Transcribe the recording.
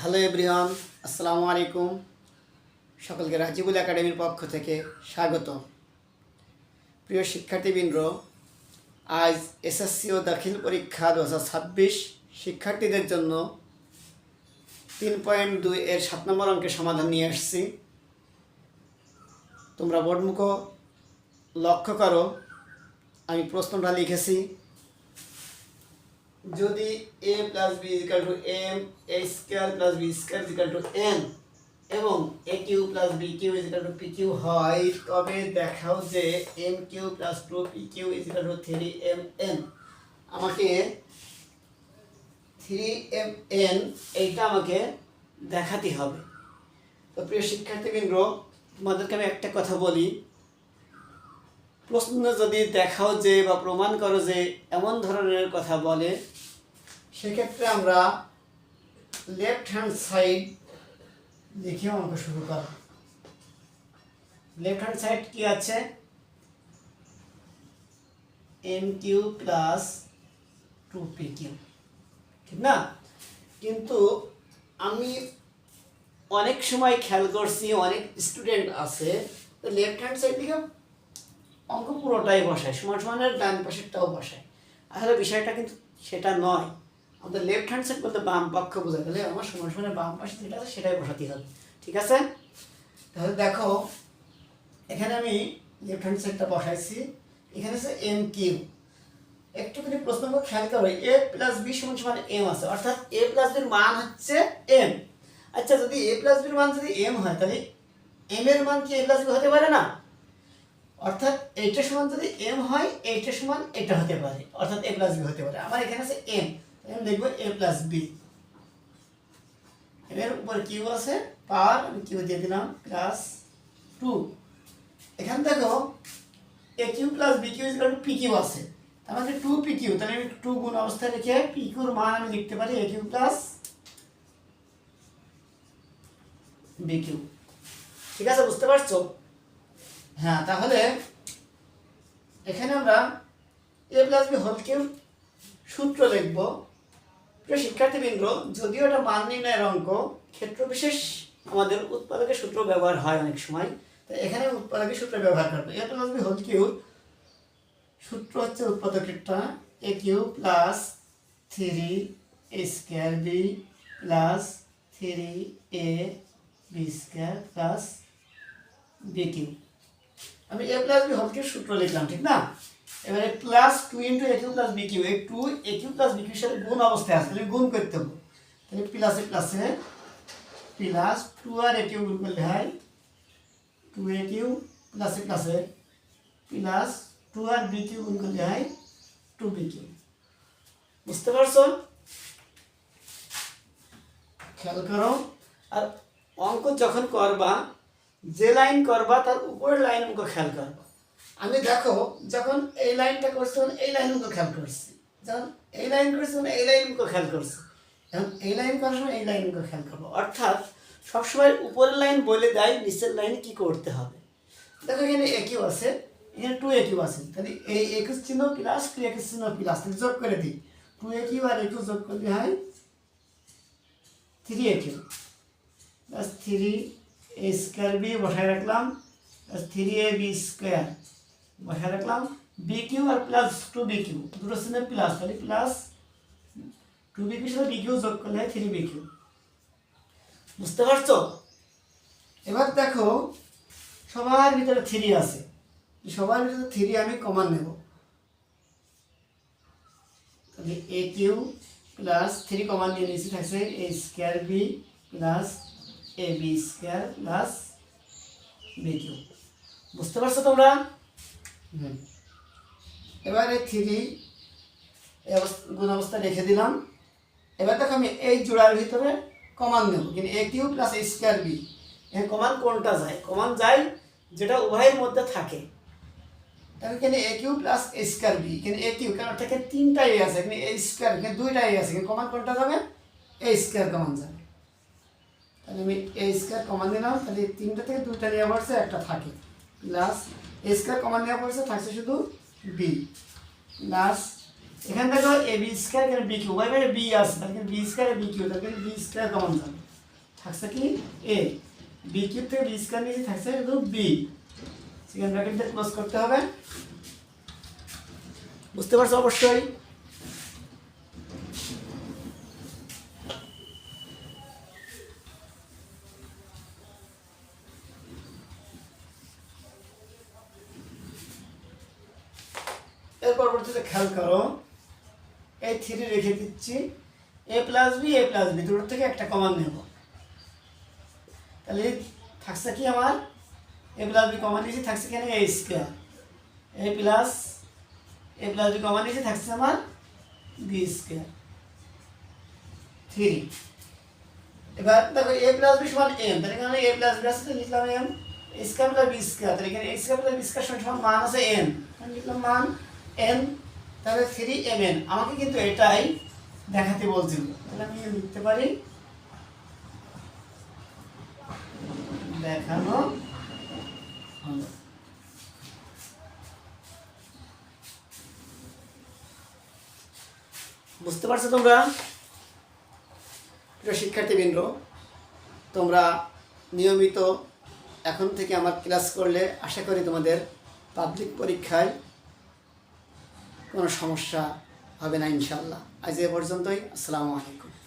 Hello everyone, আসসালামু আলাইকুম। সকলকে রাজিবুল একাডেমির পক্ষ থেকে স্বাগত। প্রিয় শিক্ষার্থীবৃন্দ, আজ এসএসসি ও দাখিল পরীক্ষা 2026 শিক্ষার্থীদের জন্য 3.2 এর 7 নম্বর অঙ্কের সমাধান নিয়ে আসছি। তোমরা বোর্ডমুখ লক্ষ্য করো, আমি প্রশ্নটা লিখেছি। যদি a plus b equal to m, a square plus b square equal to n এবং a cube plus b cube equal to p cube হয়, তবে দেখাও যে m cube plus 2p cube equal to 3mn। আমাকে 3mn এইটা আমাকে দেখাতে হবে। তো প্রিয় শিক্ষার্থীবৃন্দ, তোমাদেরকে আমি একটা কথা বলি, প্রশ্ন যদি দেখাও যে বা প্রমাণ করো যে এমন ধরনের কথা বলে, সেক্ষেত্রে আমরা লেফট হ্যান্ড সাইড লিখে অঙ্ক শুরু করব। লেফট হ্যান্ড সাইড কি আছে? M Q plus 2p Q, ঠিক না? কিন্তু আমি অনেক সময় খেয়াল করছি, অনেক স্টুডেন্ট আছে লেফট হ্যান্ড সাইড দিকে অঙ্ক পুরোটাই বসায়, সমান সমানের ডান পাশেরটাও বসায়। আসলে বিষয়টা কিন্তু সেটা নয়। আমাদের লেফট হ্যান্ড সাইড বলতে বাম পক্ষ বোঝায়, তাহলে আমার সমান সমানের বাম পাশে যেটা আছে সেটাই বসাতে হবে, ঠিক আছে? তাহলে দেখো, এখানে আমি লেফট হ্যান্ড সাইডটা বসাইছি, এখানে আছে এম কিউ। একটুখানি প্রশ্ন খেয়াল করো, এ প্লাস বি সমান সমান এম আছে, অর্থাৎ এ প্লাস বির মান হচ্ছে এম। আচ্ছা, যদি এ প্লাস বির মান যদি এম হয়, তাহলে এম এর মান কি এ প্লাস বি হতে পারে না? অর্থাৎ এইটা সমান যদি এম হয়, এইটা সমান এটা হতে পারে, অর্থাৎ এ প্লাস বি হতে পারে। আমার এখানে আছে এম, আমি লিখবো এ প্লাস বি। এর উপর কিউ আছে, পাওয়ার আমি কিউ দিয়ে দিলাম প্লাস 2। এখানে দেখো A cube plus B cube equal to P cube আছে, তার মানে 2p কিউ। তাহলে আমি 2 গুণ অবস্থায় রেখে পি কিউর মান আমি লিখতে পারি এ কিউ প্লাস বি কিউ। ঠিক আছে, বুঝতে পারছো? হ্যাঁ, তাহলে এখানে আমরা এ প্লাস বি হোল কিউব সূত্র লিখব। প্রিয় শিক্ষার্থীবৃন্দ, যদিও এটা মান নির্ণয়ের অঙ্ক, ক্ষেত্র বিশেষ আমাদের উৎপাদকের সূত্র ব্যবহার হয় অনেক সময়, তাই এখানে উৎপাদকের সূত্র ব্যবহার করবো। A plus B whole cube সূত্র হচ্ছে উৎপাদকেরটা A cube plus 3a square B plus 3a B square plus B cube. আমি A plus B whole cube সূত্র লিখলাম, ঠিক না? এবারে plus 2 into A cube plus B cube, এই 2 এ কিউ প্লাস বি কিউর সাথে গুণ অবস্থায় আছে, তাহলে গুণ করতে হবে। তাহলে প্লাসে প্লাসে প্লাস 2 আর এ কিউ গুণ করলে হয় 2a কিউ, প্লাসে প্লাসে প্লাস 2 আর বি কিউ গুণ করলে হয় 2b কিউ। বুঝতে পারছো? খেয়াল করো। আর অঙ্ক যখন করবা, যে লাইন করবা তার উপরের লাইন অঙ্ক খেয়াল করবা। আমি দেখো, যখন এই লাইনটা করছি তখন এই লাইন অঙ্ক খেয়াল করছি, যখন এই লাইন করছি তখন এই লাইন অঙ্ক খেয়াল করছি, এখন এই লাইন করার সময় এই লাইন অঙ্ক খেয়াল করবো। অর্থাৎ সবসময় উপরের লাইন বলে দেয় নিচের লাইন কি করতে হবে। দেখো, এখানে এ কিউ আছে, এখানে 2a কিউ আছে, তাহলে এই একুশ চিহ্ন প্লাস 2 একুশ চিহ্ন প্লাস, তাহলে যোগ করে দিই। 2a কিউ আর একুশ যোগ করলে হয় 3a Q plus 3a square B বসায় রাখলাম প্লাস 3ab স্কয়ার বসায় রাখলাম, B Q R plus 2b Q, দুটো চিহ্ন প্লাস, তাহলে প্লাস 2b কিউর সাথে বি কিউ যোগ করলে হয় 3b কিউ। বুঝতে পারছো? এবার দেখো, সবার ভিতরে 3 আছে, সবার ভিতরে 3 আমি কমন নেব, তাহলে এ কিউ প্লাস 3 কমন নিয়ে নিয়েছি, থাকছে A square B plus A B square plus B cube. বুঝতে পারছো তোমরা? এবারে 3 গুণ অবস্থা রেখে দিলাম। এবার দেখো, আমি এই জোড়ার ভিতরে কমন নেব, কিন্তু এ কিউ প্লাস এ স্কয়ার বি, এখানে কমন কোনটা যায়? কমন যায় যেটা উভয়ের মধ্যে থাকে। তাহলে এখানে এ কিউ প্লাস এ স্কয়ার বি, এখানে এ কিউ, কারণ থেকে 3টা এ আছে, এখানে এ স্কয়ার, এখানে 2টা এ আছে, এখানে কমন কোনটা যাবে? এ স্কয়ার কমন যাবে। তাহলে আমি এ স্কয়ার কমন নিলাম, তাহলে 3টা থেকে 2টা নেওয়া পড়ছে, একটা থাকে, প্লাস এ স্কয়ার কমন নেওয়া পড়ছে, থাকছে শুধু বি প্লাস এখানে দেখো এ বি স্কয়ার, এখানে বি কিউ, উভয় বি আছে, তাহলে বি স্কয়ার বি কিউ, তাহলে বি স্কয়ার কমন যাবে, থাকছে কি এ, বি কিউব থেকে বি স্কয়ার নিচে থাকছে কিন্তু বি, সেকেন্ড ব্র্যাকেট দিয়ে ক্লোজ করতে হবে। বুঝতে পারছো অবশ্যই? এর পরবর্তীতে খেয়াল করো, এই 3 রেখে দিচ্ছি, এ প্লাস বি দুটোর থেকে একটা কমন নেব, তাহলে থাকছে কি আমার এ প্লাস বি কমন নিচে থাকছে কেন a square, a plus b common নিচে থাকছে আমার বি স্কয়ার 3। এবার দেখো এ প্লাস বি সমান এম, তাহলে এখানে এ প্লাস বি আছে লিখলাম m, square plus b square, তাহলে এখানে স্কয়ার প্লাস বি স্কয়ার সমান মান আছে এন, লিখলাম মান এন, তাহলে 3mn। আমাকে কিন্তু এটাই দেখাতে বলছিল, তাহলে আমি লিখতে পারি দেখানো হলো। বুঝতে পারছো তোমরা? প্রিয় শিক্ষার্থীবৃন্দ, তোমরা নিয়মিত এখন থেকে আমার ক্লাস করলে আশা করি তোমাদের পাবলিক পরীক্ষায় কোনো সমস্যা হবে না ইনশাআল্লাহ। আজ এ পর্যন্তই। আসসালামু আলাইকুম।